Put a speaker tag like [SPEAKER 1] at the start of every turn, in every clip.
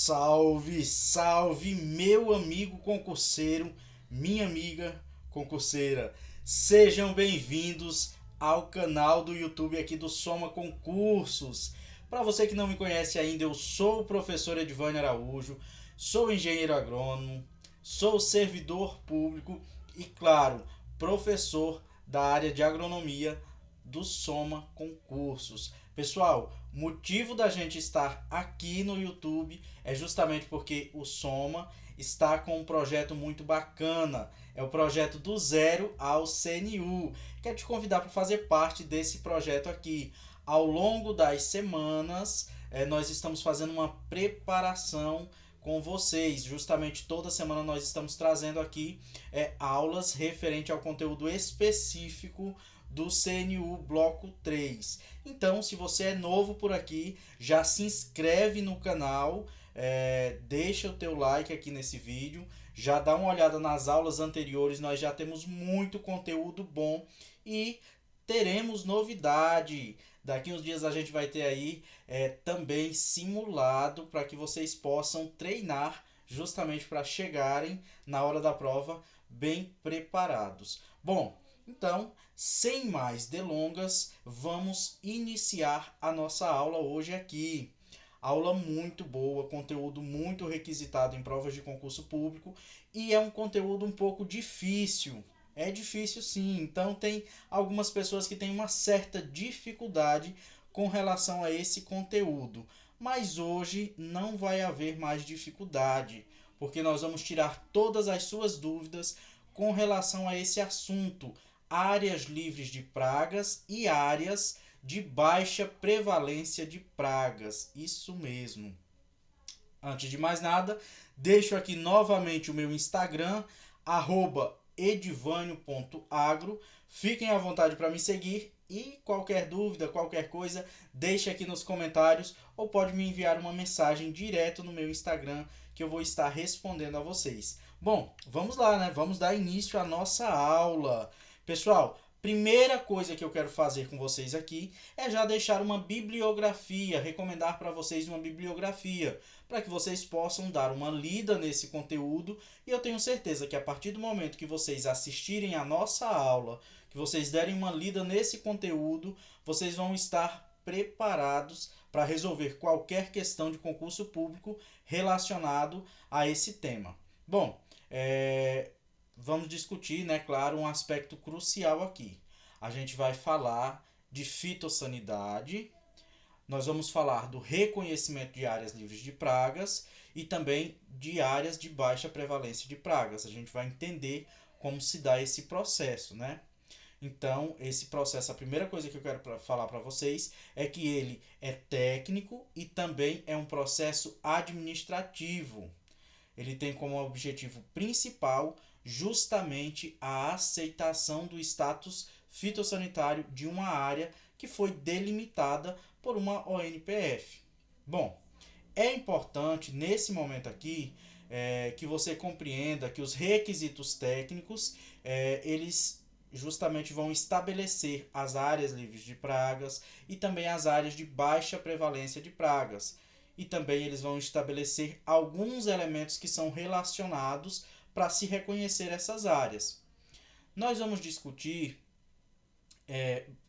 [SPEAKER 1] Salve, salve, meu amigo concurseiro, minha amiga concurseira. Sejam bem-vindos ao canal do YouTube aqui do Soma Concursos. Para você que não me conhece ainda, eu sou o professor Edvânio Araújo, sou engenheiro agrônomo, sou servidor público e, claro, professor da área de agronomia do Soma Concursos. Pessoal, motivo da gente estar aqui no YouTube é justamente porque o Soma está com um projeto muito bacana. É o projeto do zero ao CNU. Quero te convidar para fazer parte desse projeto aqui. Ao longo das semanas, nós estamos fazendo uma preparação com vocês. Justamente toda semana nós estamos trazendo aqui aulas referente ao conteúdo específico do CNU Bloco 3. Então, se você é novo por aqui, já se inscreve no canal, deixa o teu like aqui nesse vídeo, já dá uma olhada nas aulas anteriores, nós já temos muito conteúdo bom e teremos novidade. Daqui uns dias a gente vai ter aí também simulado para que vocês possam treinar justamente para chegarem na hora da prova bem preparados. Bom, então, sem mais delongas, vamos iniciar a nossa aula hoje aqui. Aula muito boa, conteúdo muito requisitado em provas de concurso público e é um conteúdo um pouco difícil. É difícil sim, então tem algumas pessoas que têm uma certa dificuldade com relação a esse conteúdo. Mas hoje não vai haver mais dificuldade, porque nós vamos tirar todas as suas dúvidas com relação a esse assunto. Áreas livres de pragas e áreas de baixa prevalência de pragas. Isso mesmo. Antes de mais nada, deixo aqui novamente o meu Instagram, @edvanio.agro. Fiquem à vontade para me seguir e qualquer dúvida, qualquer coisa, deixe aqui nos comentários ou pode me enviar uma mensagem direto no meu Instagram que eu vou estar respondendo a vocês. Bom, vamos lá, né? Vamos dar início à nossa aula. Pessoal, primeira coisa que eu quero fazer com vocês aqui é já deixar uma bibliografia, recomendar para vocês uma bibliografia, para que vocês possam dar uma lida nesse conteúdo e eu tenho certeza que a partir do momento que vocês assistirem a nossa aula, que vocês derem uma lida nesse conteúdo, vocês vão estar preparados para resolver qualquer questão de concurso público relacionado a esse tema. Bom, vamos discutir, né, claro, um aspecto crucial aqui. A gente vai falar de fitossanidade, nós vamos falar do reconhecimento de áreas livres de pragas e também de áreas de baixa prevalência de pragas. A gente vai entender como se dá esse processo, né? Então, esse processo, a primeira coisa que eu quero falar para vocês é que ele é técnico e também é um processo administrativo. Ele tem como objetivo principal justamente a aceitação do status fitossanitário de uma área que foi delimitada por uma ONPF. Bom, é importante nesse momento aqui que você compreenda que os requisitos técnicos eles justamente vão estabelecer as áreas livres de pragas e também as áreas de baixa prevalência de pragas. E também eles vão estabelecer alguns elementos que são relacionados para se reconhecer essas áreas. Nós vamos discutir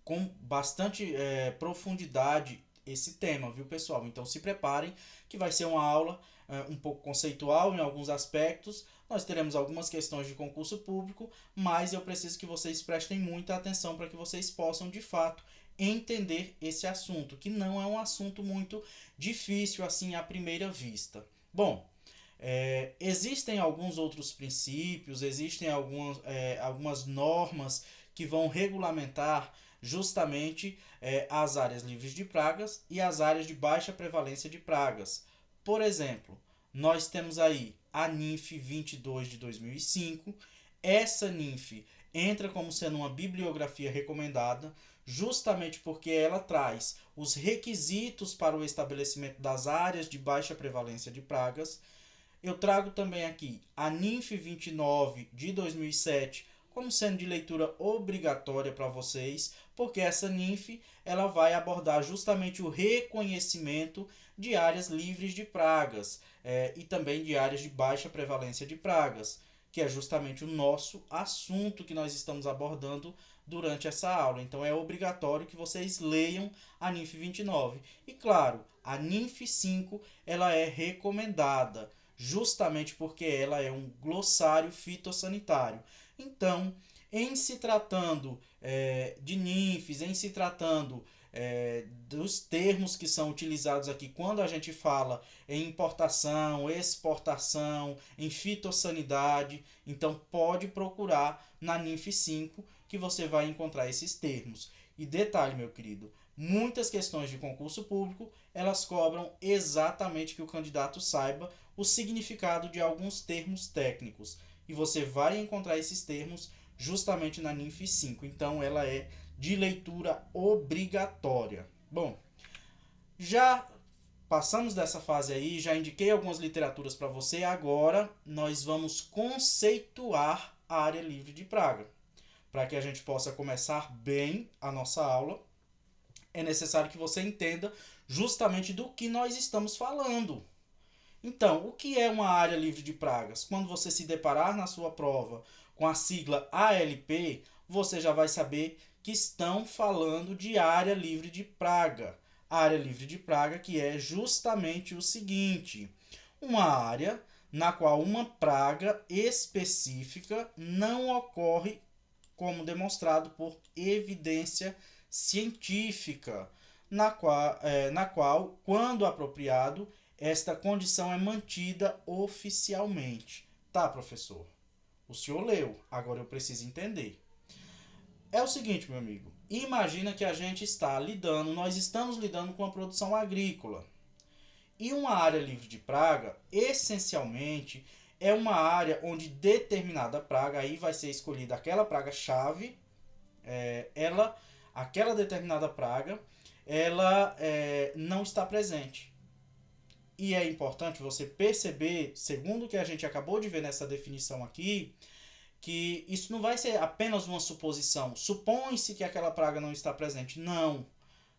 [SPEAKER 1] com bastante profundidade esse tema, viu, pessoal? Então se preparem que vai ser uma aula um pouco conceitual em alguns aspectos. Nós teremos algumas questões de concurso público, mas eu preciso que vocês prestem muita atenção para que vocês possam, de fato, entender esse assunto, que não é um assunto muito difícil assim à primeira vista. Bom, existem alguns outros princípios, existem algumas normas que vão regulamentar justamente as áreas livres de pragas e as áreas de baixa prevalência de pragas. Por exemplo, nós temos aí a NINF 22 de 2005. Essa NINF entra como sendo uma bibliografia recomendada, justamente porque ela traz os requisitos para o estabelecimento das áreas de baixa prevalência de pragas. Eu trago também aqui a NINF 29 de 2007 como sendo de leitura obrigatória para vocês, porque essa NIF ela vai abordar justamente o reconhecimento de áreas livres de pragas e também de áreas de baixa prevalência de pragas, que é justamente o nosso assunto que nós estamos abordando durante essa aula. Então é obrigatório que vocês leiam a NIF 29. E claro, a NIF 5 ela é recomendada, justamente porque ela é um glossário fitossanitário. Então, em se tratando de NIFs, em se tratando dos termos que são utilizados aqui quando a gente fala em importação, exportação, em fitossanidade, então pode procurar na NIF 5 que você vai encontrar esses termos. E detalhe, meu querido, muitas questões de concurso público, elas cobram exatamente que o candidato saiba o significado de alguns termos técnicos. E você vai encontrar esses termos justamente na NIF 5. Então, ela é de leitura obrigatória. Bom, já passamos dessa fase aí, já indiquei algumas literaturas para você. Agora, nós vamos conceituar a área livre de praga. Para que a gente possa começar bem a nossa aula, é necessário que você entenda justamente do que nós estamos falando. Então, o que é uma área livre de pragas? Quando você se deparar na sua prova com a sigla ALP, você já vai saber que estão falando de área livre de praga. A área livre de praga que é justamente o seguinte: uma área na qual uma praga específica não ocorre, como demonstrado por evidência científica, na qual, quando apropriado, esta condição é mantida oficialmente. Tá, professor? O senhor leu, agora eu preciso entender. É o seguinte, meu amigo. Imagina que a gente nós estamos lidando com a produção agrícola. E uma área livre de praga, essencialmente, é uma área onde determinada praga, aí vai ser escolhida aquela praga-chave, aquela determinada praga, ela não está presente. E é importante você perceber, segundo o que a gente acabou de ver nessa definição aqui, que isso não vai ser apenas uma suposição. Supõe-se que aquela praga não está presente. Não.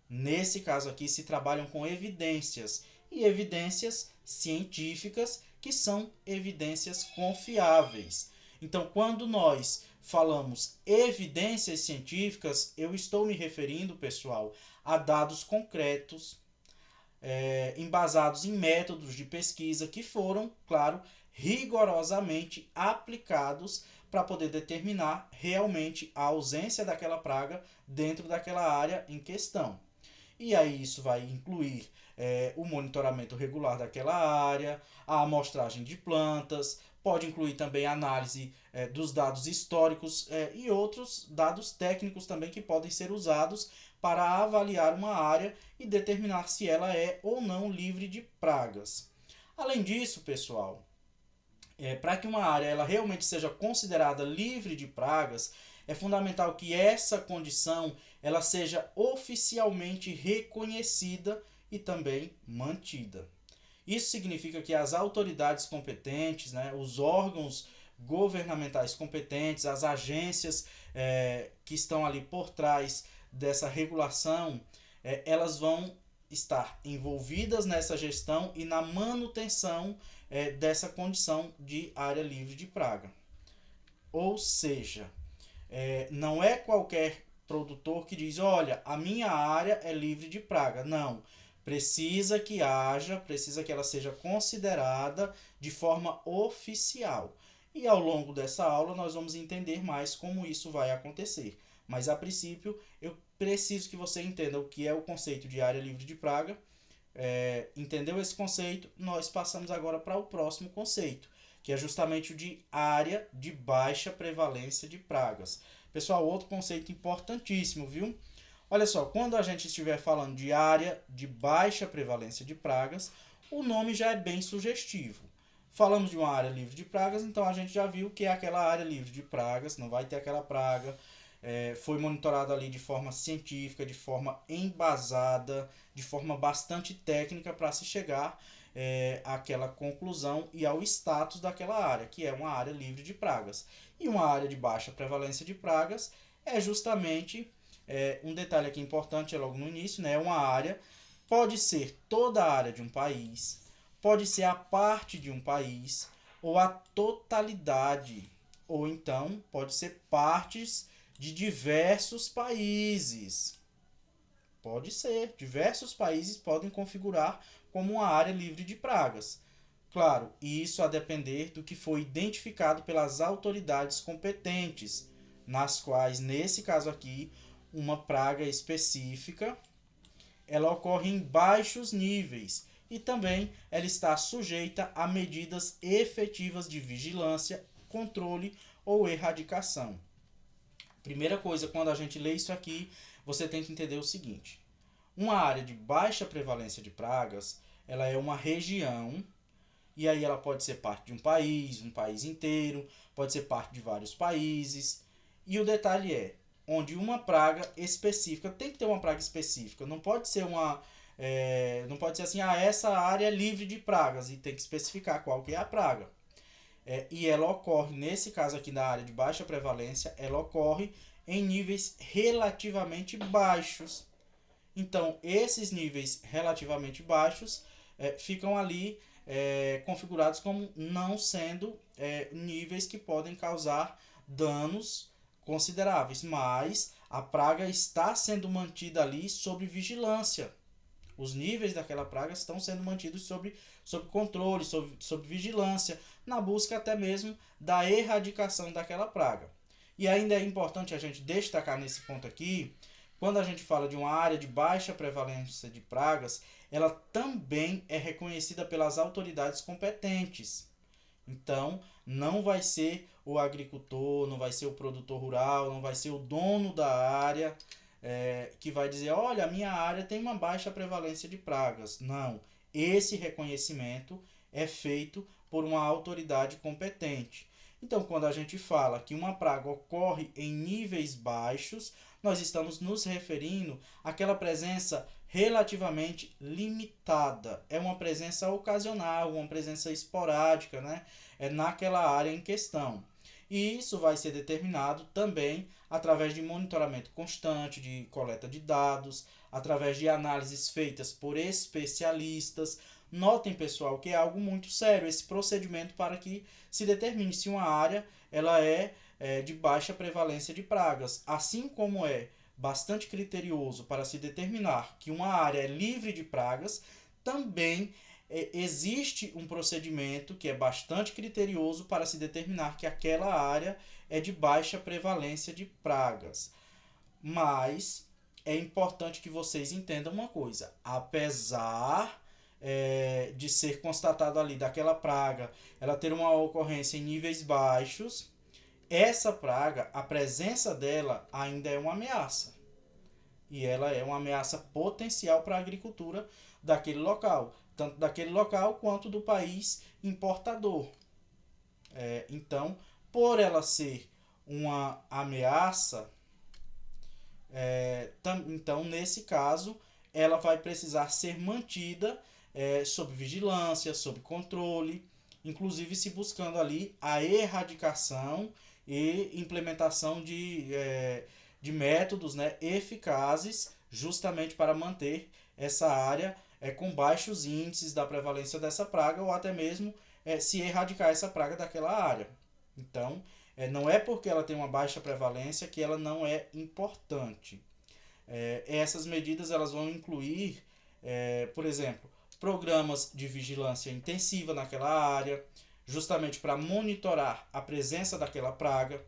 [SPEAKER 1] Nesse caso aqui se trabalham com evidências. E evidências científicas que são evidências confiáveis. Então, quando nós falamos evidências científicas, eu estou me referindo, pessoal, a dados concretos, embasados em métodos de pesquisa que foram, claro, rigorosamente aplicados para poder determinar realmente a ausência daquela praga dentro daquela área em questão. E aí isso vai incluir o monitoramento regular daquela área, a amostragem de plantas, pode incluir também a análise dos dados históricos e outros dados técnicos também que podem ser usados para avaliar uma área e determinar se ela é ou não livre de pragas. Além disso, pessoal, para que uma área ela realmente seja considerada livre de pragas, é fundamental que essa condição ela seja oficialmente reconhecida e também mantida. Isso significa que as autoridades competentes, os órgãos governamentais competentes, as agências que estão ali por trás dessa regulação, elas vão estar envolvidas nessa gestão e na manutenção dessa condição de área livre de praga. Ou seja, não é qualquer produtor que diz, olha, a minha área é livre de praga. Não, precisa que ela seja considerada de forma oficial. E ao longo dessa aula nós vamos entender mais como isso vai acontecer. Mas a princípio eu preciso que você entenda o que é o conceito de área livre de praga. Entendeu esse conceito? Nós passamos agora para o próximo conceito, que é justamente o de área de baixa prevalência de pragas. Pessoal, outro conceito importantíssimo, viu? Olha só, quando a gente estiver falando de área de baixa prevalência de pragas, o nome já é bem sugestivo. Falamos de uma área livre de pragas, então a gente já viu que é aquela área livre de pragas, não vai ter aquela praga, foi monitorado ali de forma científica, de forma embasada, de forma bastante técnica para se chegar àquela conclusão e ao status daquela área, que é uma área livre de pragas. E uma área de baixa prevalência de pragas é justamente, um detalhe aqui importante, é logo no início, né? Uma área, pode ser toda a área de um país, pode ser a parte de um país, ou a totalidade, ou então pode ser partes de diversos países. Pode ser, diversos países podem configurar como uma área livre de pragas. Claro, isso a depender do que foi identificado pelas autoridades competentes, nas quais, nesse caso aqui, uma praga específica, ela ocorre em baixos níveis e também ela está sujeita a medidas efetivas de vigilância, controle ou erradicação. Primeira coisa, quando a gente lê isso aqui, você tem que entender o seguinte: uma área de baixa prevalência de pragas, ela é uma região, e aí ela pode ser parte de um país inteiro, pode ser parte de vários países. E o detalhe é, onde uma praga específica, tem que ter uma praga específica, não pode ser não pode ser assim, essa área é livre de pragas, e tem que especificar qual que é a praga. E ela ocorre, nesse caso aqui da área de baixa prevalência, ela ocorre em níveis relativamente baixos. Então, esses níveis relativamente baixos ficam ali configurados como não sendo níveis que podem causar danos consideráveis, mas a praga está sendo mantida ali sob vigilância. Os níveis daquela praga estão sendo mantidos sob controle, sob vigilância, na busca até mesmo da erradicação daquela praga. E ainda é importante a gente destacar nesse ponto aqui, quando a gente fala de uma área de baixa prevalência de pragas, ela também é reconhecida pelas autoridades competentes. Então, não vai ser o agricultor, não vai ser o produtor rural, não vai ser o dono da área que vai dizer, olha, a minha área tem uma baixa prevalência de pragas. Não, esse reconhecimento é feito por uma autoridade competente. Então, quando a gente fala que uma praga ocorre em níveis baixos, nós estamos nos referindo àquela presença relativamente limitada. É uma presença ocasional, uma presença esporádica, né? É naquela área em questão. E isso vai ser determinado também através de monitoramento constante, de coleta de dados, através de análises feitas por especialistas. Notem, pessoal, que é algo muito sério esse procedimento para que se determine se uma área ela é de baixa prevalência de pragas, assim como é bastante criterioso para se determinar que uma área é livre de pragas, também existe um procedimento que é bastante criterioso para se determinar que aquela área é de baixa prevalência de pragas. Mas é importante que vocês entendam uma coisa: apesar de ser constatado ali daquela praga, ela ter uma ocorrência em níveis baixos, essa praga, a presença dela ainda é uma ameaça. E ela é uma ameaça potencial para a agricultura daquele local, tanto daquele local quanto do país importador. Então, por ela ser uma ameaça, então nesse caso ela vai precisar ser mantida sob vigilância, sob controle, inclusive se buscando ali a erradicação e implementação de métodos, né, eficazes justamente para manter essa área com baixos índices da prevalência dessa praga, ou até mesmo se erradicar essa praga daquela área. Então, não é porque ela tem uma baixa prevalência que ela não é importante. Essas medidas elas vão incluir, por exemplo, programas de vigilância intensiva naquela área, justamente para monitorar a presença daquela praga,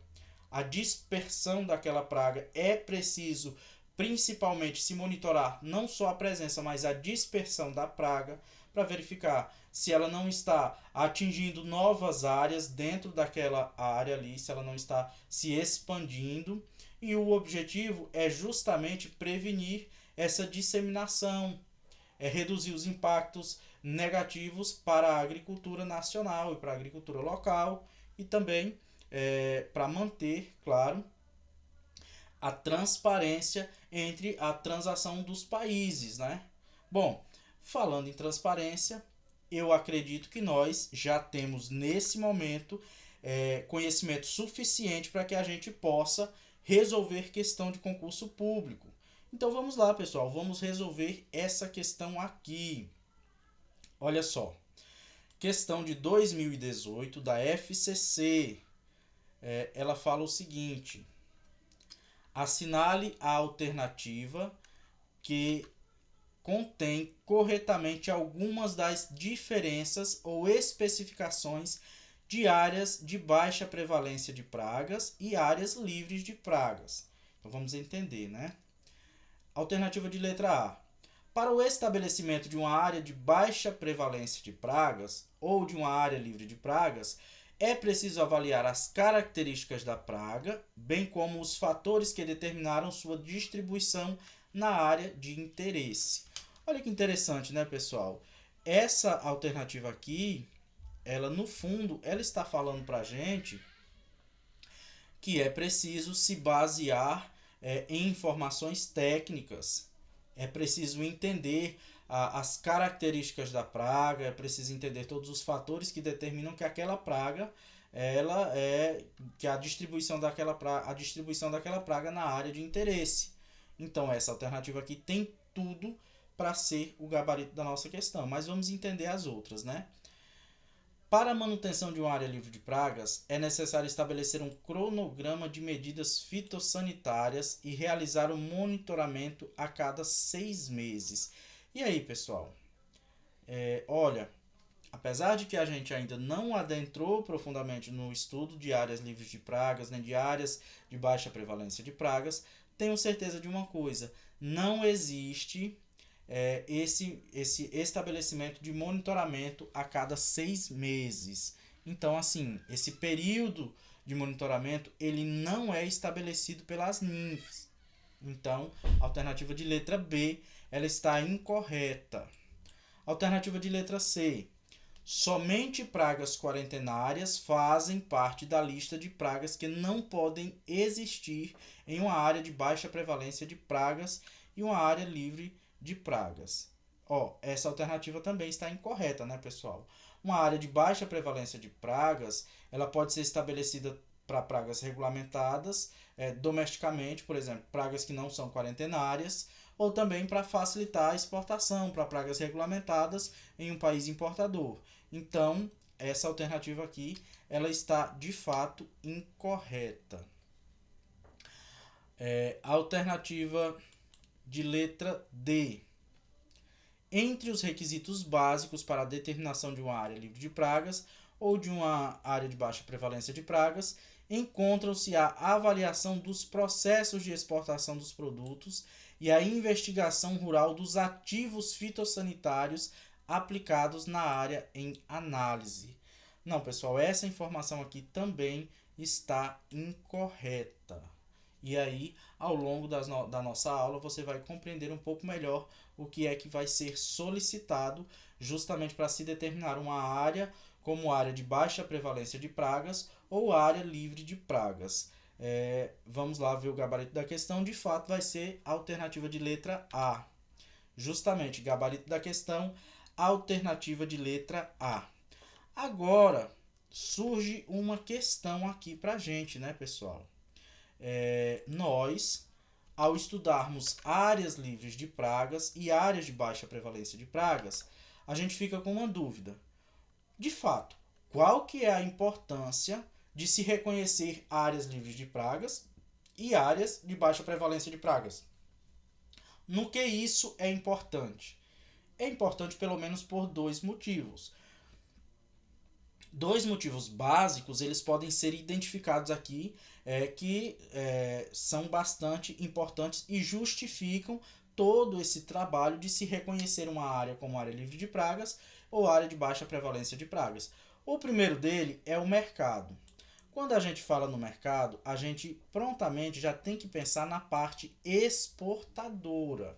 [SPEAKER 1] a dispersão daquela praga. É preciso principalmente se monitorar não só a presença, mas a dispersão da praga, para verificar se ela não está atingindo novas áreas dentro daquela área ali, se ela não está se expandindo. E o objetivo é justamente prevenir essa disseminação, reduzir os impactos negativos para a agricultura nacional e para a agricultura local, e também para manter, claro, a transparência entre a transação dos países, né? Bom, falando em transparência, eu acredito que nós já temos nesse momento conhecimento suficiente para que a gente possa resolver questão de concurso público. Então vamos lá, pessoal, vamos resolver essa questão aqui. Olha só, questão de 2018 da FCC, ela fala o seguinte: assinale a alternativa que contém corretamente algumas das diferenças ou especificações de áreas de baixa prevalência de pragas e áreas livres de pragas. Então vamos entender, né? Alternativa de letra A. Para o estabelecimento de uma área de baixa prevalência de pragas ou de uma área livre de pragas, é preciso avaliar as características da praga, bem como os fatores que determinaram sua distribuição na área de interesse. Olha que interessante, né, pessoal? Essa alternativa aqui, ela no fundo, ela está falando para a gente que é preciso se basear em informações técnicas. É preciso entender as características da praga, é preciso entender todos os fatores que determinam que aquela praga, que a distribuição daquela praga na área de interesse. Então essa alternativa aqui tem tudo para ser o gabarito da nossa questão, mas vamos entender as outras, né? Para a manutenção de uma área livre de pragas, é necessário estabelecer um cronograma de medidas fitossanitárias e realizar um monitoramento a cada 6 meses. E aí, pessoal? Olha, apesar de que a gente ainda não adentrou profundamente no estudo de áreas livres de pragas, nem de áreas de baixa prevalência de pragas, tenho certeza de uma coisa: não existe esse estabelecimento de monitoramento a cada 6 meses. Então, assim, esse período de monitoramento ele não é estabelecido pelas NINFs. Então, a alternativa de letra B ela está incorreta. Alternativa de letra C. Somente pragas quarentenárias fazem parte da lista de pragas que não podem existir em uma área de baixa prevalência de pragas e uma área livre de pragas. Essa alternativa também está incorreta, né, pessoal? Uma área de baixa prevalência de pragas, ela pode ser estabelecida para pragas regulamentadas domesticamente, por exemplo, pragas que não são quarentenárias, ou também para facilitar a exportação para pragas regulamentadas em um país importador. Então, essa alternativa aqui, ela está de fato incorreta. A alternativa de letra D. Entre os requisitos básicos para a determinação de uma área livre de pragas ou de uma área de baixa prevalência de pragas, encontram-se a avaliação dos processos de exportação dos produtos e a investigação rural dos ativos fitossanitários aplicados na área em análise. Não, pessoal, essa informação aqui também está incorreta. E aí, ao longo da nossa aula, você vai compreender um pouco melhor o que é que vai ser solicitado justamente para se determinar uma área como área de baixa prevalência de pragas ou área livre de pragas. Vamos lá ver o gabarito da questão. De fato, vai ser a alternativa de letra A. Justamente, gabarito da questão, alternativa de letra A. Agora, surge uma questão aqui para a gente, né, pessoal? Nós, ao estudarmos áreas livres de pragas e áreas de baixa prevalência de pragas, a gente fica com uma dúvida. De fato, qual que é a importância de se reconhecer áreas livres de pragas e áreas de baixa prevalência de pragas? No que isso é importante? É importante pelo menos por dois motivos. Dois motivos básicos, eles podem ser identificados aqui, que são bastante importantes e justificam todo esse trabalho de se reconhecer uma área como área livre de pragas ou área de baixa prevalência de pragas. O primeiro dele é o mercado. Quando a gente fala no mercado, a gente prontamente já tem que pensar na parte exportadora.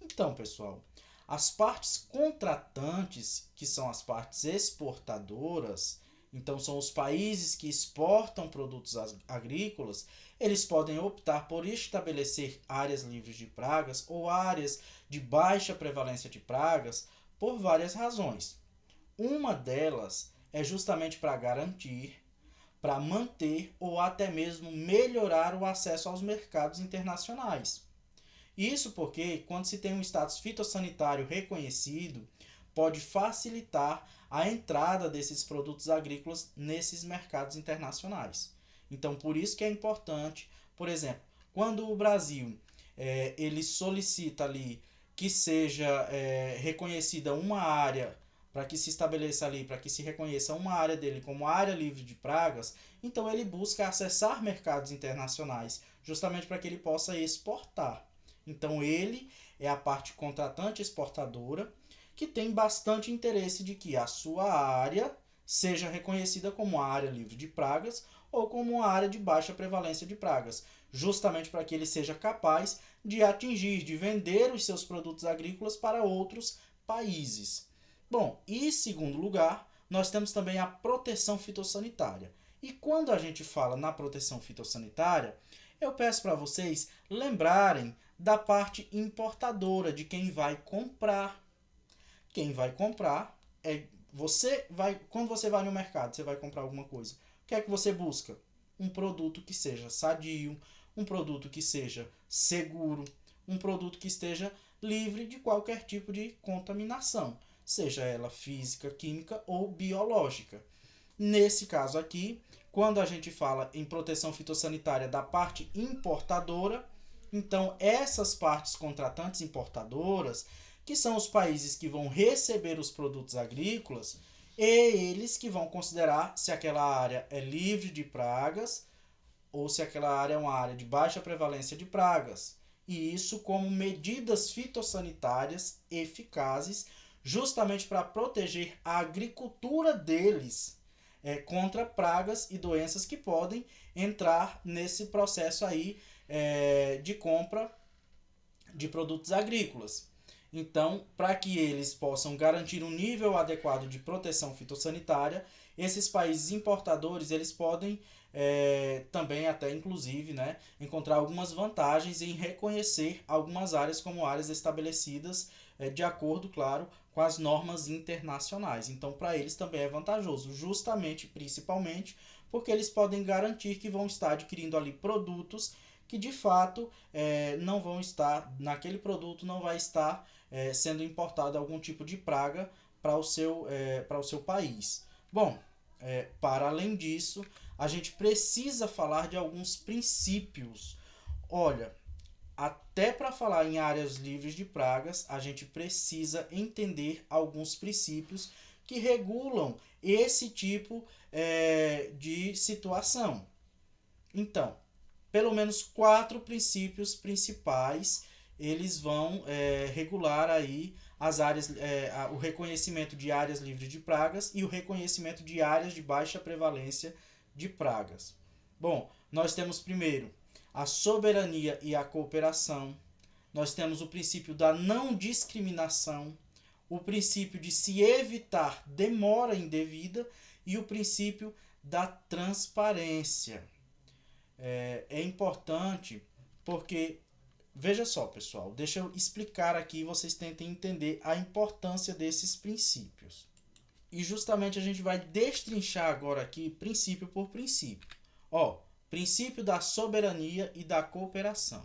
[SPEAKER 1] Então, pessoal, as partes contratantes, que são as partes exportadoras, então são os países que exportam produtos agrícolas, eles podem optar por estabelecer áreas livres de pragas ou áreas de baixa prevalência de pragas por várias razões. Uma delas é justamente para garantir, para manter ou até mesmo melhorar o acesso aos mercados internacionais. Isso porque, quando se tem um status fitossanitário reconhecido, pode facilitar a entrada desses produtos agrícolas nesses mercados internacionais. Então, por isso que é importante, por exemplo, quando o Brasil ele solicita ali que seja reconhecida uma área, para que se estabeleça ali, para que se reconheça uma área dele como área livre de pragas, então ele busca acessar mercados internacionais, justamente para que ele possa exportar. Então ele é a parte contratante exportadora que tem bastante interesse de que a sua área seja reconhecida como uma área livre de pragas ou como uma área de baixa prevalência de pragas, justamente para que ele seja capaz de atingir, de vender os seus produtos agrícolas para outros países. Bom, e em segundo lugar, nós temos também a proteção fitossanitária. E quando a gente fala na proteção fitossanitária, eu peço para vocês lembrarem da parte importadora, de quem vai comprar. Quem vai comprar é você. Quando você vai no mercado, você vai comprar alguma coisa. O que é que você busca? Um produto que seja sadio, um produto que seja seguro, um produto que esteja livre de qualquer tipo de contaminação, seja ela física, química ou biológica. Nesse caso aqui, quando a gente fala em proteção fitossanitária da parte importadora, então essas partes contratantes importadoras, que são os países que vão receber os produtos agrícolas, e eles que vão considerar se aquela área é livre de pragas ou se aquela área é uma área de baixa prevalência de pragas. E isso como medidas fitossanitárias eficazes, justamente para proteger a agricultura deles contra pragas e doenças que podem entrar nesse processo aí de compra de produtos agrícolas. Então, para que eles possam garantir um nível adequado de proteção fitossanitária, esses países importadores eles podem também até inclusive, né, encontrar algumas vantagens em reconhecer algumas áreas como áreas estabelecidas de acordo, claro, com as normas internacionais. Então, para eles também é vantajoso, justamente, principalmente, porque eles podem garantir que vão estar adquirindo ali produtos que de fato não vão estar, naquele produto não vai estar sendo importado algum tipo de praga para o seu país. Bom, para além disso, a gente precisa falar de alguns princípios. Olha, até para falar em áreas livres de pragas, a gente precisa entender alguns princípios que regulam esse tipo de situação. Então, pelo menos 4 princípios principais eles vão regular aí as áreas, o reconhecimento de áreas livres de pragas e o reconhecimento de áreas de baixa prevalência de pragas. Bom, nós temos primeiro a soberania e a cooperação, nós temos o princípio da não discriminação, o princípio de se evitar demora indevida e o princípio da transparência. É importante porque, veja só pessoal, deixa eu explicar aqui e vocês tentem entender a importância desses princípios. E justamente a gente vai destrinchar agora aqui princípio por princípio. Princípio da soberania e da cooperação.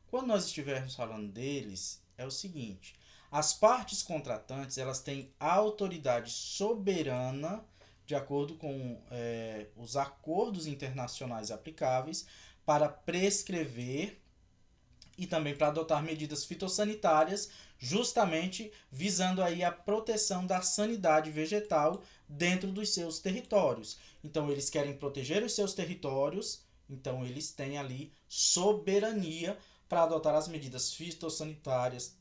[SPEAKER 1] Quando nós estivermos falando deles, é o seguinte: as partes contratantes elas têm autoridade soberana de acordo com os acordos internacionais aplicáveis para prescrever e também para adotar medidas fitossanitárias, justamente visando aí a proteção da sanidade vegetal dentro dos seus territórios. Então eles querem proteger os seus territórios, então eles têm ali soberania para adotar as medidas fitossanitárias,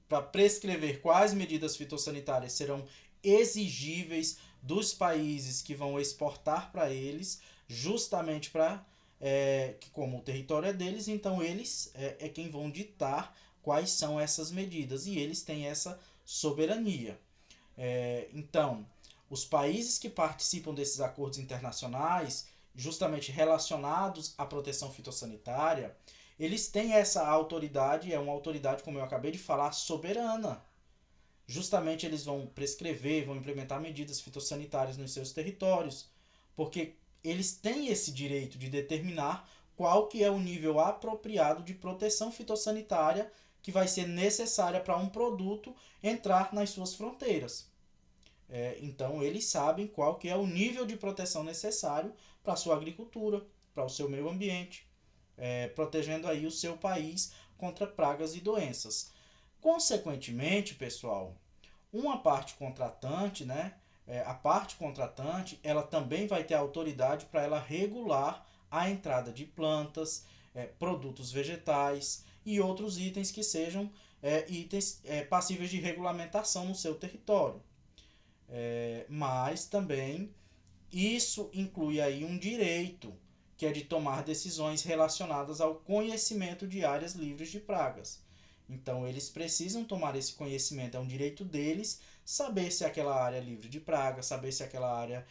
[SPEAKER 1] para prescrever quais medidas fitossanitárias serão exigíveis dos países que vão exportar para eles, justamente para que como o território é deles, então eles é quem vão ditar quais são essas medidas e eles têm essa soberania. Então, os países que participam desses acordos internacionais, justamente relacionados à proteção fitossanitária, eles têm essa autoridade, é uma autoridade, como eu acabei de falar, soberana. justamente eles vão prescrever, vão implementar medidas fitossanitárias nos seus territórios, porque eles têm esse direito de determinar qual que é o nível apropriado de proteção fitossanitária que vai ser necessária para um produto entrar nas suas fronteiras. Então eles sabem qual que é o nível de proteção necessário para a sua agricultura, para o seu meio ambiente, protegendo aí o seu país contra pragas e doenças. Consequentemente, pessoal, uma parte contratante, né, a parte contratante, ela também vai ter autoridade para ela regular a entrada de plantas, produtos vegetais e outros itens que sejam itens passíveis de regulamentação no seu território. Mas também isso inclui aí um direito, que é de tomar decisões relacionadas ao conhecimento de áreas livres de pragas. Então, eles precisam tomar esse conhecimento, é um direito deles saber se aquela área é livre de pragas, saber se aquela área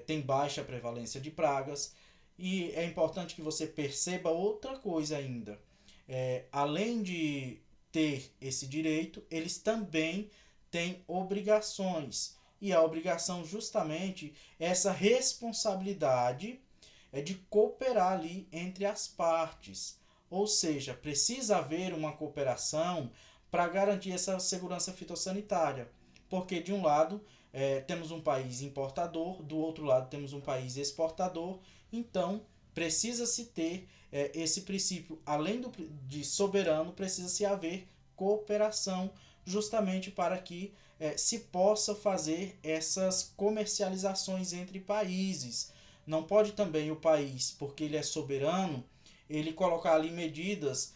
[SPEAKER 1] tem baixa prevalência de pragas. E é importante que você perceba outra coisa ainda. Além de ter esse direito, eles também têm obrigações. E a obrigação justamente é essa responsabilidade de cooperar ali entre as partes. Ou seja, precisa haver uma cooperação para garantir essa segurança fitossanitária. Porque de um lado temos um país importador, do outro lado temos um país exportador. Então precisa-se ter esse princípio, além de soberano, precisa-se haver cooperação, justamente para que se possa fazer essas comercializações entre países. Não pode também o país, porque ele é soberano, ele colocar ali medidas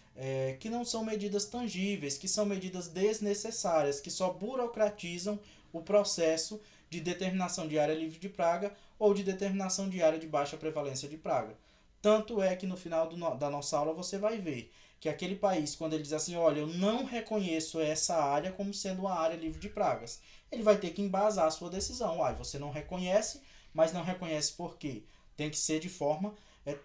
[SPEAKER 1] que não são medidas tangíveis, que são medidas desnecessárias, que só burocratizam o processo de determinação de área livre de praga ou de determinação de área de baixa prevalência de praga. Tanto é que no final da nossa aula você vai ver que aquele país, quando ele diz assim, olha, eu não reconheço essa área como sendo uma área livre de pragas, ele vai ter que embasar a sua decisão. Você não reconhece, mas não reconhece por quê? Tem que ser de forma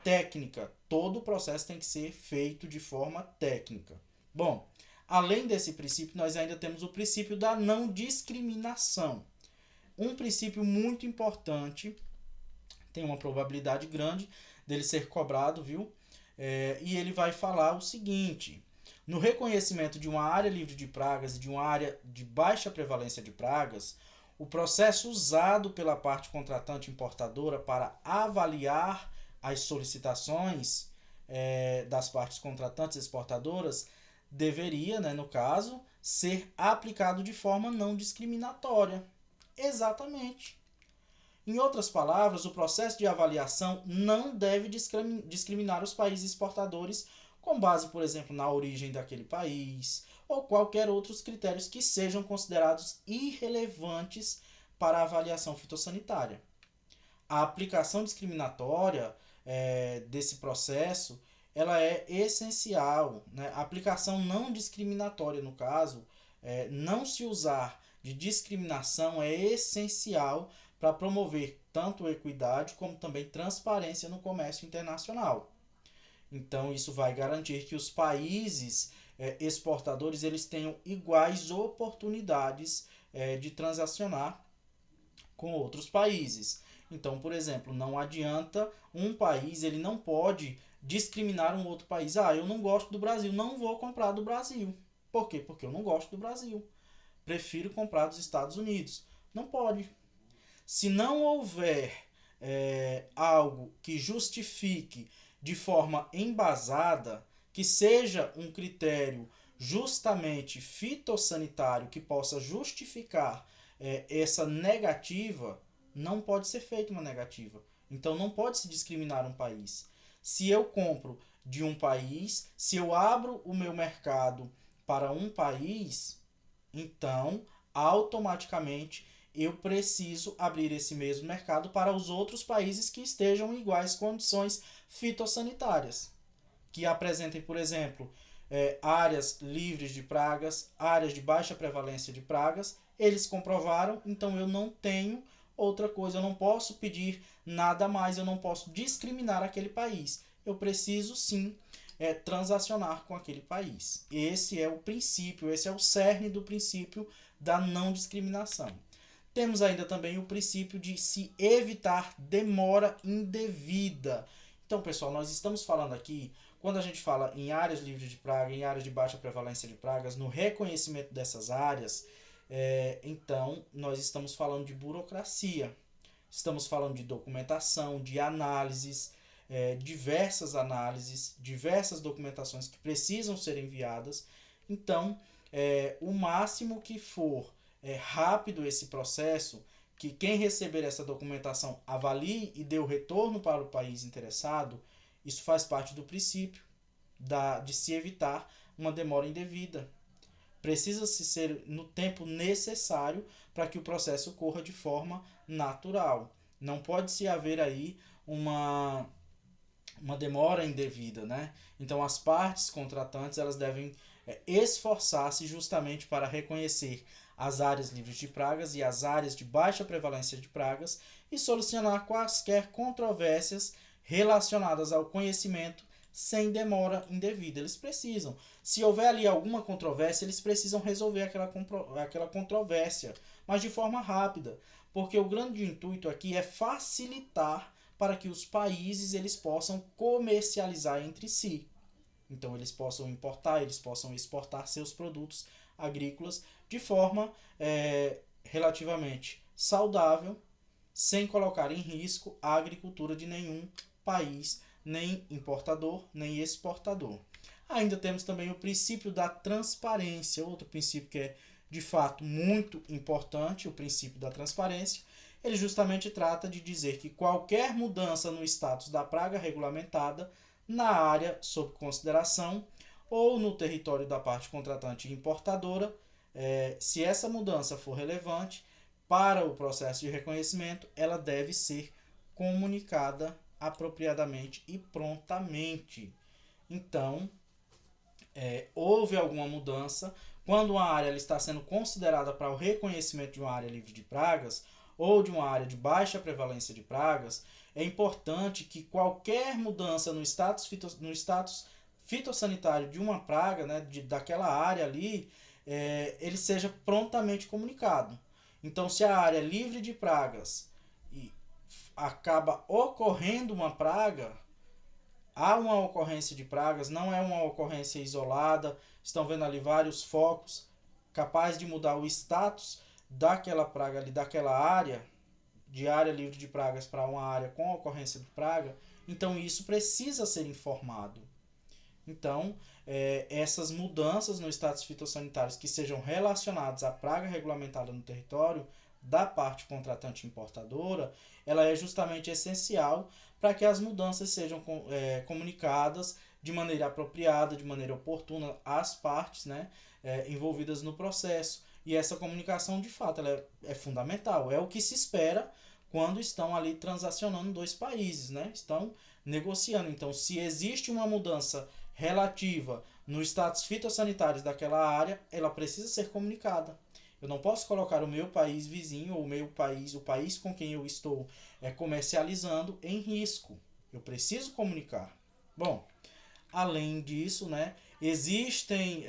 [SPEAKER 1] técnica. Todo o processo tem que ser feito de forma técnica. Bom, além desse princípio, nós ainda temos o princípio da não discriminação. Um princípio muito importante, tem uma probabilidade grande dele ser cobrado, viu? E ele vai falar o seguinte: no reconhecimento de uma área livre de pragas e de uma área de baixa prevalência de pragas, o processo usado pela parte contratante importadora para avaliar as solicitações das partes contratantes exportadoras deveria, no caso, ser aplicado de forma não discriminatória. Exatamente. Em outras palavras, o processo de avaliação não deve discriminar os países exportadores com base, por exemplo, na origem daquele país ou qualquer outros critérios que sejam considerados irrelevantes para a avaliação fitossanitária. A aplicação discriminatória desse processo ela é essencial. A aplicação não discriminatória, no caso, não se usar de discriminação é essencial para promover tanto equidade como também transparência no comércio internacional. Então isso vai garantir que os países exportadores eles tenham iguais oportunidades de transacionar com outros países. Então, por exemplo, não adianta um país, ele não pode discriminar um outro país. Eu não gosto do Brasil, não vou comprar do Brasil. Por quê? Porque eu não gosto do Brasil. Prefiro comprar dos Estados Unidos. Não pode. Se não houver algo que justifique de forma embasada, que seja um critério justamente fitossanitário que possa justificar essa negativa, não pode ser feita uma negativa. Então não pode se discriminar um país. Se eu compro de um país, se eu abro o meu mercado para um país, então automaticamente eu preciso abrir esse mesmo mercado para os outros países que estejam em iguais condições fitossanitárias, que apresentem, por exemplo, áreas livres de pragas, áreas de baixa prevalência de pragas. Eles comprovaram, então eu não tenho outra coisa, eu não posso pedir nada mais, eu não posso discriminar aquele país. Eu preciso sim transacionar com aquele país. Esse é o princípio, esse é o cerne do princípio da não discriminação. Temos ainda também o princípio de se evitar demora indevida. Então, pessoal, nós estamos falando aqui, quando a gente fala em áreas livres de praga, em áreas de baixa prevalência de pragas, no reconhecimento dessas áreas, então nós estamos falando de burocracia. Estamos falando de documentação, de análises, diversas documentações que precisam ser enviadas. Então, o máximo que for rápido esse processo, que quem receber essa documentação avalie e dê o retorno para o país interessado, isso faz parte do princípio de se evitar uma demora indevida. Precisa-se ser no tempo necessário para que o processo ocorra de forma natural. Não pode se haver aí uma demora indevida, né? Então as partes contratantes elas devem esforçar-se justamente para reconhecer as áreas livres de pragas e as áreas de baixa prevalência de pragas e solucionar quaisquer controvérsias relacionadas ao conhecimento sem demora indevida. Eles precisam. Se houver ali alguma controvérsia, eles precisam resolver aquela controvérsia, mas de forma rápida, porque o grande intuito aqui é facilitar para que os países eles possam comercializar entre si. Então eles possam importar, eles possam exportar seus produtos agrícolas de forma relativamente saudável, sem colocar em risco a agricultura de nenhum país, nem importador, nem exportador. Ainda temos também o princípio da transparência, outro princípio que é de fato muito importante, o princípio da transparência. Ele justamente trata de dizer que qualquer mudança no status da praga regulamentada na área sob consideração ou no território da parte contratante e importadora, se essa mudança for relevante para o processo de reconhecimento, ela deve ser comunicada apropriadamente e prontamente. Então, houve alguma mudança, quando uma área ela está sendo considerada para o reconhecimento de uma área livre de pragas ou de uma área de baixa prevalência de pragas, é importante que qualquer mudança no status fitossanitário de uma praga, né, daquela área ali, ele seja prontamente comunicado. Então, se a área é livre de pragas e acaba ocorrendo uma praga, há uma ocorrência de pragas, não é uma ocorrência isolada, estão vendo ali vários focos capazes de mudar o status daquela praga ali, daquela área, de área livre de pragas para uma área com ocorrência de praga, então isso precisa ser informado. Então, essas mudanças no status fitossanitários que sejam relacionadas à praga regulamentada no território da parte contratante importadora, ela é justamente essencial para que as mudanças sejam comunicadas de maneira apropriada, de maneira oportuna às partes, né, envolvidas no processo. E essa comunicação, de fato, ela é fundamental. É o que se espera quando estão ali transacionando dois países, né? Estão negociando. Então, se existe uma mudança relativa no status fitossanitário daquela área, ela precisa ser comunicada. Eu não posso colocar o meu país vizinho ou o país com quem eu estou comercializando em risco. Eu preciso comunicar. Bom, além disso, né, existem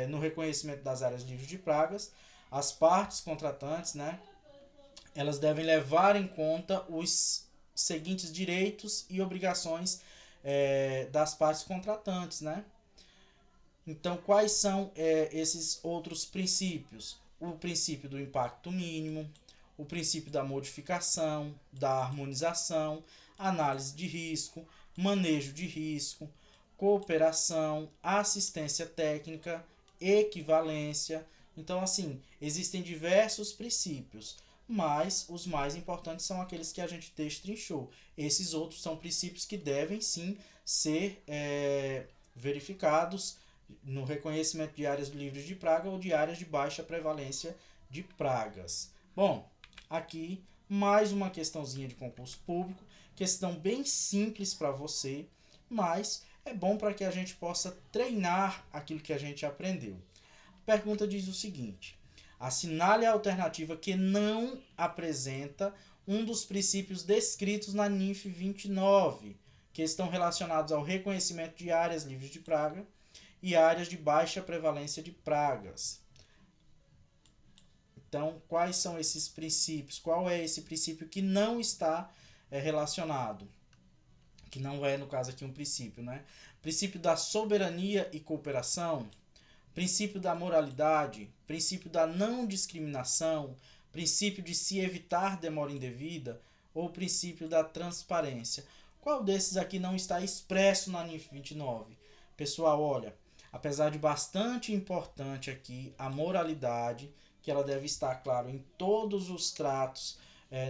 [SPEAKER 1] no reconhecimento das áreas livres de pragas, as partes contratantes, né, elas devem levar em conta os seguintes direitos e obrigações das partes contratantes, né? Então, quais são esses outros princípios? O princípio do impacto mínimo, o princípio da modificação, da harmonização, análise de risco, manejo de risco, cooperação, assistência técnica, equivalência. Então, assim, existem diversos princípios, mas os mais importantes são aqueles que a gente destrinchou. Esses outros são princípios que devem sim ser verificados no reconhecimento de áreas livres de praga ou de áreas de baixa prevalência de pragas. Bom, aqui mais uma questãozinha de concurso público, questão bem simples para você, mas é bom para que a gente possa treinar aquilo que a gente aprendeu. A pergunta diz o seguinte: assinale a alternativa que não apresenta um dos princípios descritos na NIF 29, que estão relacionados ao reconhecimento de áreas livres de praga e áreas de baixa prevalência de pragas. Então, quais são esses princípios? Qual é esse princípio que não está relacionado? Que não é, no caso aqui, um princípio, né? Princípio da soberania e cooperação, princípio da moralidade, princípio da não discriminação, princípio de se evitar demora indevida ou princípio da transparência. Qual desses aqui não está expresso na NIF 29? Pessoal, olha, apesar de bastante importante aqui a moralidade, que ela deve estar, claro, em todos os tratos,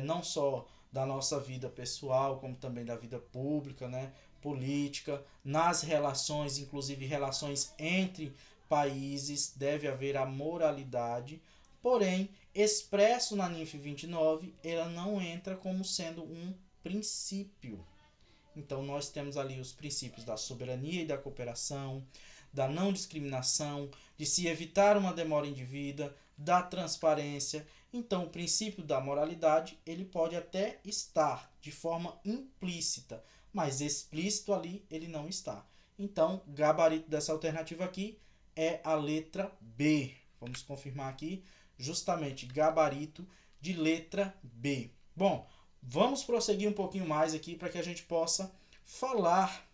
[SPEAKER 1] não só da nossa vida pessoal, como também da vida pública, né, política, nas relações, inclusive relações entre países, deve haver a moralidade, porém, expresso na NIF 29, ela não entra como sendo um princípio. Então, nós temos ali os princípios da soberania e da cooperação, da não discriminação, de se evitar uma demora indevida, da transparência. Então, o princípio da moralidade, ele pode até estar de forma implícita, mas explícito ali ele não está. Então, gabarito dessa alternativa aqui é a letra B. Vamos confirmar aqui, justamente, gabarito de letra B. Bom, vamos prosseguir um pouquinho mais aqui para que a gente possa falar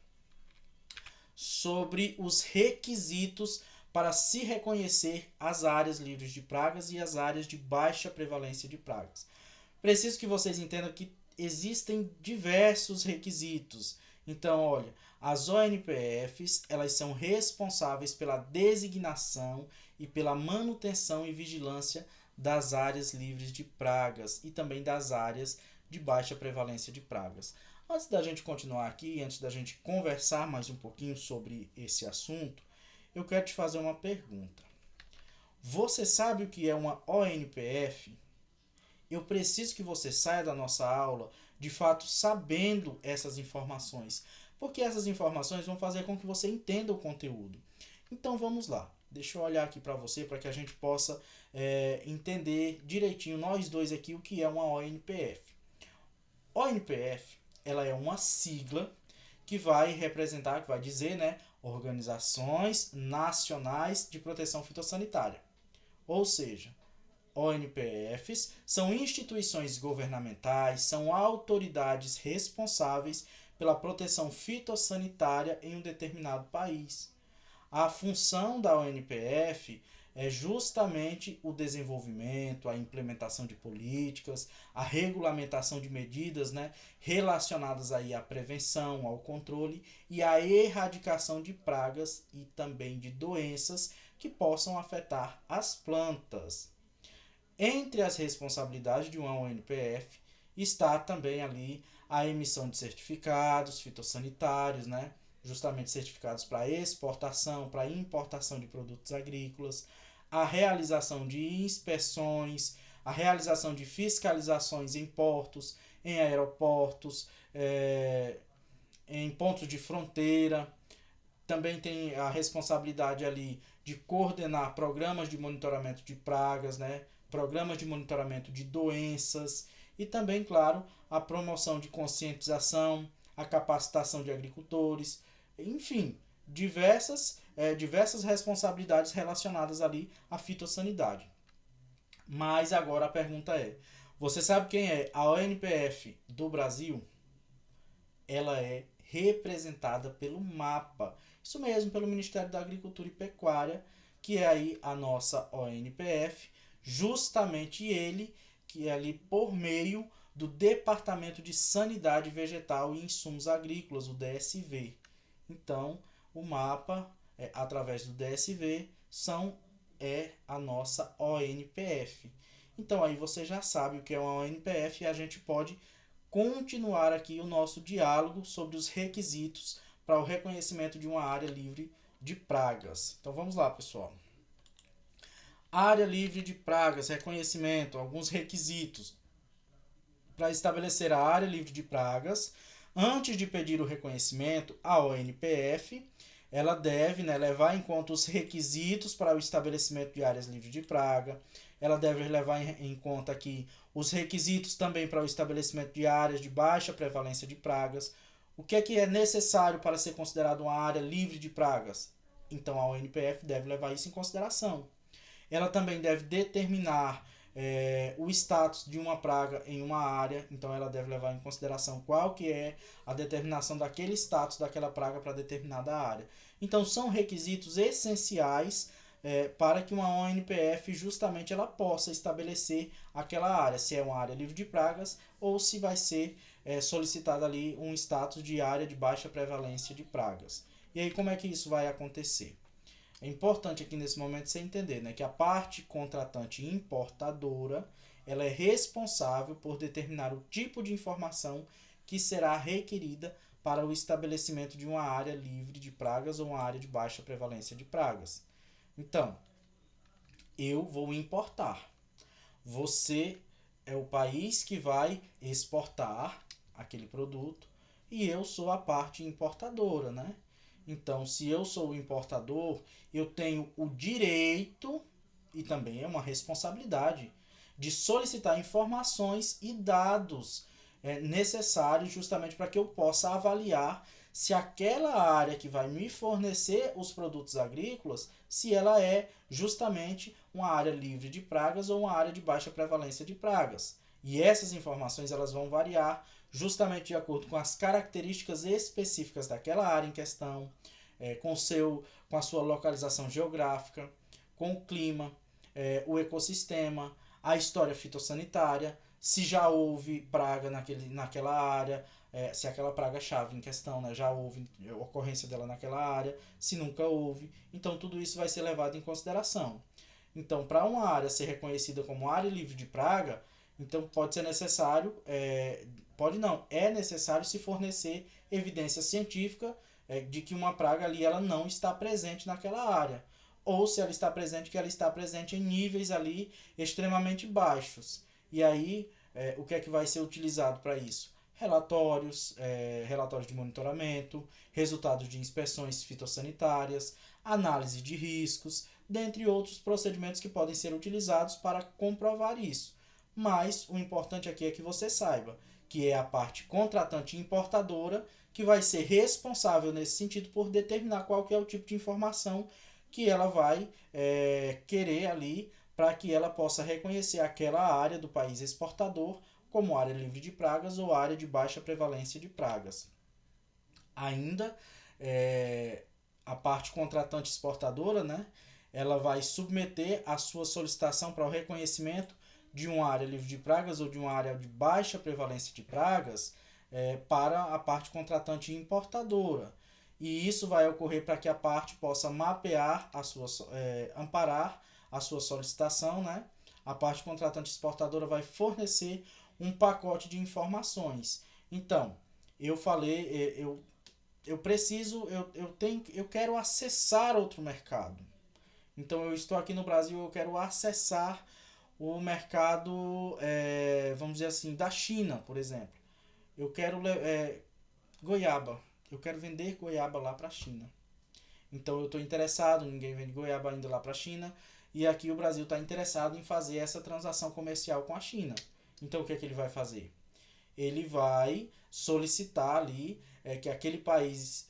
[SPEAKER 1] sobre os requisitos para se reconhecer as áreas livres de pragas e as áreas de baixa prevalência de pragas. Preciso que vocês entendam que existem diversos requisitos. Então, olha, as ONPFs, elas são responsáveis pela designação e pela manutenção e vigilância das áreas livres de pragas e também das áreas de baixa prevalência de pragas. Antes da gente continuar aqui, antes da gente conversar mais um pouquinho sobre esse assunto, eu quero te fazer uma pergunta. Você sabe o que é uma ONPF? Eu preciso que você saia da nossa aula, de fato, sabendo essas informações, porque essas informações vão fazer com que você entenda o conteúdo. Então, vamos lá. Deixa eu olhar aqui para você, para que a gente possa entender direitinho, nós dois aqui, o que é uma ONPF. ONPF, ela é uma sigla que vai representar, que vai dizer, né, Organizações Nacionais de Proteção Fitossanitária. Ou seja, ONPFs são instituições governamentais, são autoridades responsáveis pela proteção fitossanitária em um determinado país. A função da ONPF é justamente o desenvolvimento, a implementação de políticas, a regulamentação de medidas, né, relacionadas aí à prevenção, ao controle e à erradicação de pragas e também de doenças que possam afetar as plantas. Entre as responsabilidades de uma ONPF está também ali a emissão de certificados fitossanitários, né? Justamente certificados para exportação, para importação de produtos agrícolas, a realização de inspeções, a realização de fiscalizações em portos, em aeroportos, em pontos de fronteira. Também tem a responsabilidade ali de coordenar programas de monitoramento de pragas, né? Programas de monitoramento de doenças e também, claro, a promoção de conscientização, a capacitação de agricultores, enfim, diversas responsabilidades relacionadas ali à fitossanidade. Mas agora a pergunta é, você sabe quem é a ONPF do Brasil? Ela é representada pelo MAPA, isso mesmo, pelo Ministério da Agricultura e Pecuária, que é aí a nossa ONPF, justamente ele, que é ali por meio do Departamento de Sanidade Vegetal e Insumos Agrícolas, o DSV. Então, o MAPA, através do DSV, é a nossa ONPF. Então, aí você já sabe o que é uma ONPF e a gente pode continuar aqui o nosso diálogo sobre os requisitos para o reconhecimento de uma área livre de pragas. Então, vamos lá, pessoal. Área livre de pragas, reconhecimento, alguns requisitos. Para estabelecer a área livre de pragas, antes de pedir o reconhecimento, a ONPF ela deve levar em conta os requisitos para o estabelecimento de áreas livres de praga, ela deve levar em conta aqui os requisitos também para o estabelecimento de áreas de baixa prevalência de pragas. O que é necessário para ser considerado uma área livre de pragas? Então a ONPF deve levar isso em consideração. Ela também deve determinar o status de uma praga em uma área, então ela deve levar em consideração qual que é a determinação daquele status daquela praga para determinada área. Então são requisitos essenciais para que uma ONPF justamente ela possa estabelecer aquela área, se é uma área livre de pragas ou se vai ser solicitado ali um status de área de baixa prevalência de pragas. E aí como é que isso vai acontecer? É importante aqui nesse momento você entender, né, que a parte contratante importadora ela é responsável por determinar o tipo de informação que será requerida para o estabelecimento de uma área livre de pragas ou uma área de baixa prevalência de pragas. Então, eu vou importar. Você é o país que vai exportar aquele produto e eu sou a parte importadora, né? Então, se eu sou o importador, eu tenho o direito e também é uma responsabilidade de solicitar informações e dados necessários justamente para que eu possa avaliar se aquela área que vai me fornecer os produtos agrícolas, se ela é justamente uma área livre de pragas ou uma área de baixa prevalência de pragas. E essas informações elas vão variar justamente de acordo com as características específicas daquela área em questão, com a sua localização geográfica, com o clima, o ecossistema, a história fitossanitária, se já houve praga naquela área, se aquela praga-chave em questão, né, já houve ocorrência dela naquela área, se nunca houve. Então, tudo isso vai ser levado em consideração. Então, para uma área ser reconhecida como área livre de praga, então pode ser necessário, é necessário se fornecer evidência científica de que uma praga ali ela não está presente naquela área. Ou se ela está presente, que ela está presente em níveis ali extremamente baixos. E aí, o que é que vai ser utilizado para isso? Relatórios de monitoramento, resultados de inspeções fitossanitárias, análise de riscos, dentre outros procedimentos que podem ser utilizados para comprovar isso. Mas o importante aqui é que você saiba que é a parte contratante importadora que vai ser responsável nesse sentido por determinar qual que é o tipo de informação que ela vai querer ali para que ela possa reconhecer aquela área do país exportador como área livre de pragas ou área de baixa prevalência de pragas. Ainda a parte contratante exportadora, né, ela vai submeter a sua solicitação para o reconhecimento de uma área livre de pragas ou de uma área de baixa prevalência de pragas para a parte contratante importadora. E isso vai ocorrer para que a parte possa mapear amparar a sua solicitação, né? A parte contratante exportadora vai fornecer um pacote de informações. Então, eu falei, eu quero acessar outro mercado. Então, eu estou aqui no Brasil, eu quero acessar o mercado, vamos dizer assim, da China, por exemplo. Eu quero goiaba. Eu quero vender goiaba lá para a China. Então eu estou interessado, ninguém vende goiaba ainda lá para a China. E aqui o Brasil está interessado em fazer essa transação comercial com a China. Então o que é que ele vai fazer? Ele vai solicitar ali que aquele país,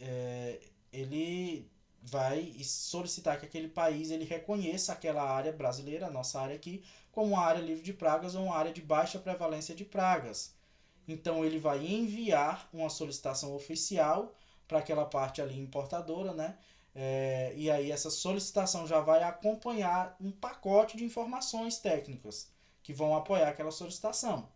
[SPEAKER 1] ele vai solicitar que aquele país ele reconheça aquela área brasileira, a nossa área aqui, como uma área livre de pragas ou uma área de baixa prevalência de pragas. Então ele vai enviar uma solicitação oficial para aquela parte ali importadora, né? E aí essa solicitação já vai acompanhar um pacote de informações técnicas que vão apoiar aquela solicitação.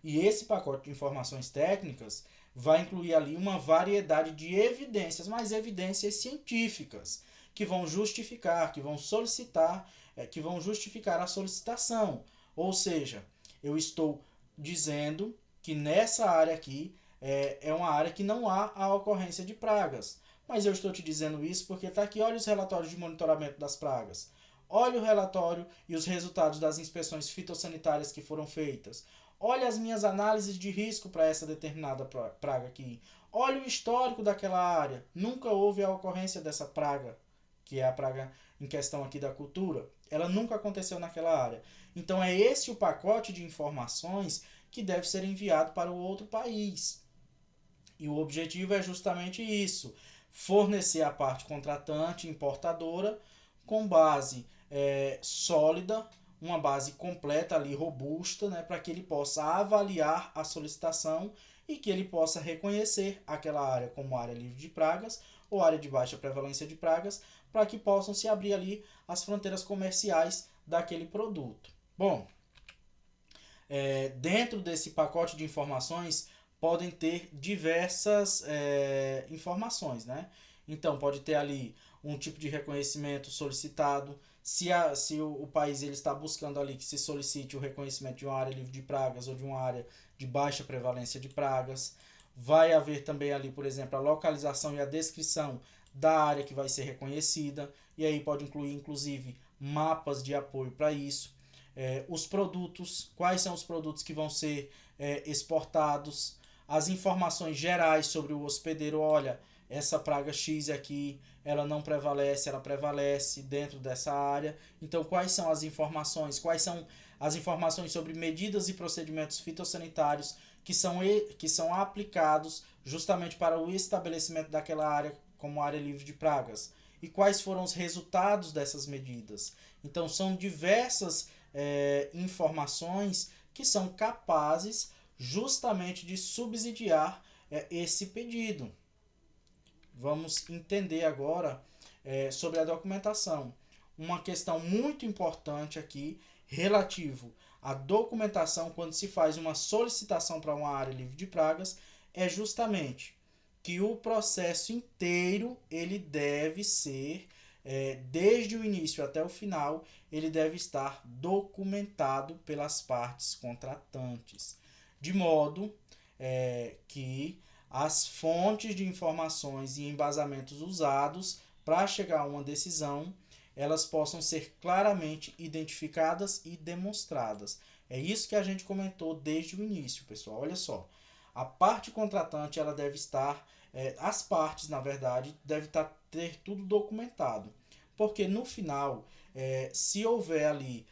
[SPEAKER 1] E esse pacote de informações técnicas vai incluir ali uma variedade de evidências, mas evidências científicas, que vão justificar, que vão solicitar, que vão justificar a solicitação. Ou seja, eu estou dizendo que nessa área aqui é uma área que não há a ocorrência de pragas. Mas eu estou te dizendo isso porque está aqui, olha os relatórios de monitoramento das pragas. Olha o relatório e os resultados das inspeções fitossanitárias que foram feitas. Olha as minhas análises de risco para essa determinada praga aqui. Olha o histórico daquela área. Nunca houve a ocorrência dessa praga, que é a praga em questão aqui da cultura. Ela nunca aconteceu naquela área. Então é esse o pacote de informações que deve ser enviado para o outro país. E o objetivo é justamente isso: fornecer a parte contratante, importadora, com base sólida, uma base completa ali, robusta, né, para que ele possa avaliar a solicitação e que ele possa reconhecer aquela área como área livre de pragas ou área de baixa prevalência de pragas, para que possam se abrir ali as fronteiras comerciais daquele produto. Bom, dentro desse pacote de informações podem ter diversas informações, né? Então pode ter ali um tipo de reconhecimento solicitado, se o país ele está buscando ali que se solicite o reconhecimento de uma área livre de pragas ou de uma área de baixa prevalência de pragas. Vai haver também ali, por exemplo, a localização e a descrição da área que vai ser reconhecida, e aí pode incluir inclusive mapas de apoio para isso. Os produtos, quais são os produtos que vão ser exportados, as informações gerais sobre o hospedeiro, olha, essa praga X aqui, ela não prevalece, ela prevalece dentro dessa área. Então, quais são as informações? Quais são as informações sobre medidas e procedimentos fitossanitários que são aplicados justamente para o estabelecimento daquela área como área livre de pragas? E quais foram os resultados dessas medidas? Então, são diversas informações que são capazes justamente de subsidiar esse pedido. Vamos entender agora sobre a documentação. Uma questão muito importante aqui relativo à documentação quando se faz uma solicitação para uma área livre de pragas é justamente que o processo inteiro ele deve ser, desde o início até o final, ele deve estar documentado pelas partes contratantes, de modo que as fontes de informações e embasamentos usados para chegar a uma decisão, elas possam ser claramente identificadas e demonstradas. É isso que a gente comentou desde o início, pessoal. Olha só, a parte contratante ela deve estar, as partes, na verdade, devem ter tudo documentado. Porque no final, se houver ali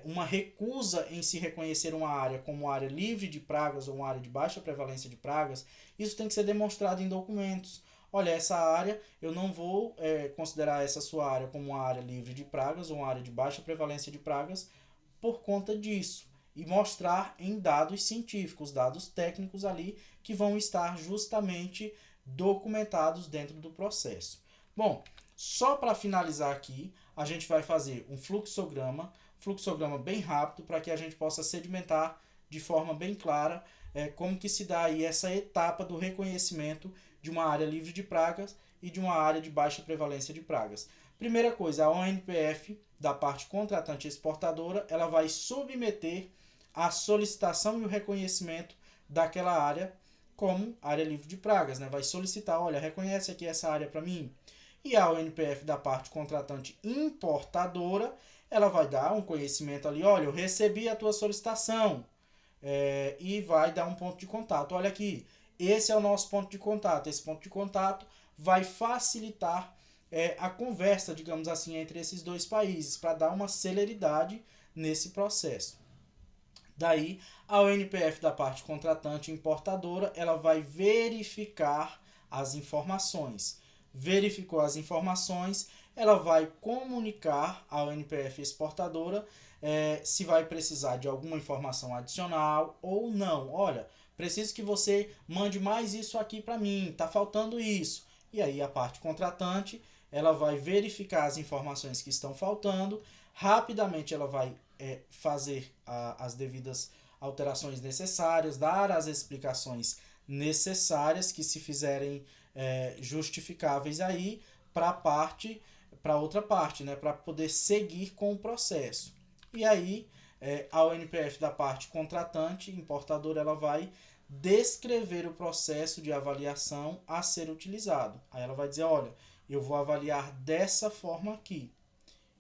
[SPEAKER 1] uma recusa em se reconhecer uma área como área livre de pragas ou uma área de baixa prevalência de pragas, isso tem que ser demonstrado em documentos. Olha, essa área, eu não vou considerar essa sua área como uma área livre de pragas ou uma área de baixa prevalência de pragas por conta disso. E mostrar em dados científicos, dados técnicos ali, que vão estar justamente documentados dentro do processo. Bom, só para finalizar aqui, a gente vai fazer um fluxograma bem rápido para que a gente possa sedimentar de forma bem clara como que se dá aí essa etapa do reconhecimento de uma área livre de pragas e de uma área de baixa prevalência de pragas. Primeira coisa, a ONPF da parte contratante exportadora, ela vai submeter a solicitação e o reconhecimento daquela área como área livre de pragas, né? Vai solicitar, olha, reconhece aqui essa área para mim. E a ONPF da parte contratante importadora, ela vai dar um conhecimento ali, olha, eu recebi a tua solicitação, e vai dar um ponto de contato. Olha aqui, esse é o nosso ponto de contato. Esse ponto de contato vai facilitar a conversa, digamos assim, entre esses dois países, para dar uma celeridade nesse processo. Daí, a ONPF da parte contratante importadora, ela vai verificar as informações. Verificou as informações, ela vai comunicar à ONPF exportadora se vai precisar de alguma informação adicional ou não. Olha, preciso que você mande mais isso aqui para mim, está faltando isso. E aí a parte contratante, ela vai verificar as informações que estão faltando, rapidamente ela vai fazer as devidas alterações necessárias, dar as explicações necessárias que se fizerem justificáveis aí para outra parte, né, para poder seguir com o processo. E aí a ONPF da parte contratante, importadora, ela vai descrever o processo de avaliação a ser utilizado. Aí ela vai dizer, olha, eu vou avaliar dessa forma aqui.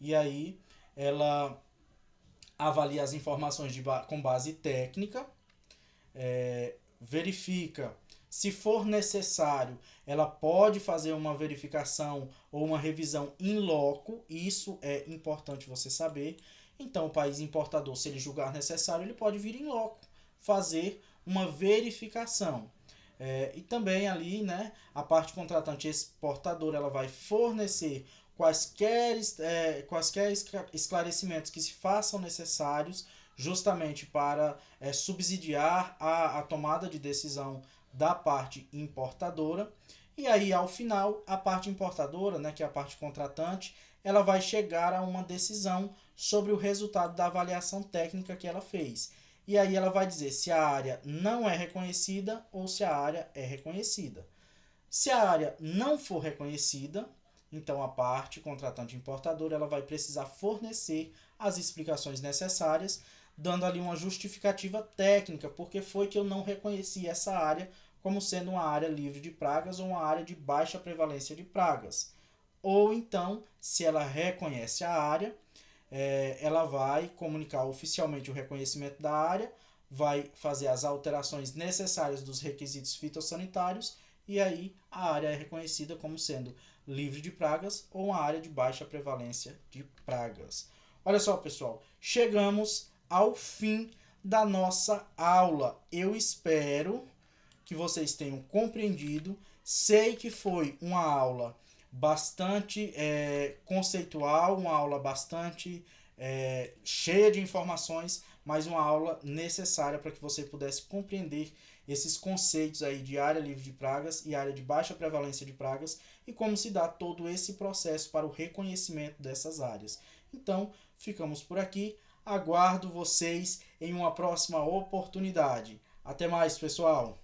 [SPEAKER 1] E aí ela avalia as informações com base técnica, verifica se for necessário, ela pode fazer uma verificação ou uma revisão in loco, isso é importante você saber. Então, o país importador, se ele julgar necessário, ele pode vir in loco, fazer uma verificação. E também ali, né, a parte contratante exportadora, ela vai fornecer quaisquer esclarecimentos que se façam necessários justamente para subsidiar a tomada de decisão da parte importadora. E aí, ao final, a parte importadora, né, que é a parte contratante, ela vai chegar a uma decisão sobre o resultado da avaliação técnica que ela fez. E aí ela vai dizer se a área não é reconhecida ou se a área é reconhecida. Se a área não for reconhecida, então a parte contratante importadora ela vai precisar fornecer as explicações necessárias, dando ali uma justificativa técnica, porque foi que eu não reconheci essa área como sendo uma área livre de pragas ou uma área de baixa prevalência de pragas. Ou então, se ela reconhece a área, ela vai comunicar oficialmente o reconhecimento da área, vai fazer as alterações necessárias dos requisitos fitossanitários e aí a área é reconhecida como sendo livre de pragas ou uma área de baixa prevalência de pragas. Olha só, pessoal, chegamos ao fim da nossa aula. Eu espero que vocês tenham compreendido. Sei que foi uma aula bastante conceitual, uma aula bastante cheia de informações, mas uma aula necessária para que você pudesse compreender esses conceitos aí de área livre de pragas e área de baixa prevalência de pragas e como se dá todo esse processo para o reconhecimento dessas áreas. Então, ficamos por aqui. Aguardo vocês em uma próxima oportunidade. Até mais, pessoal!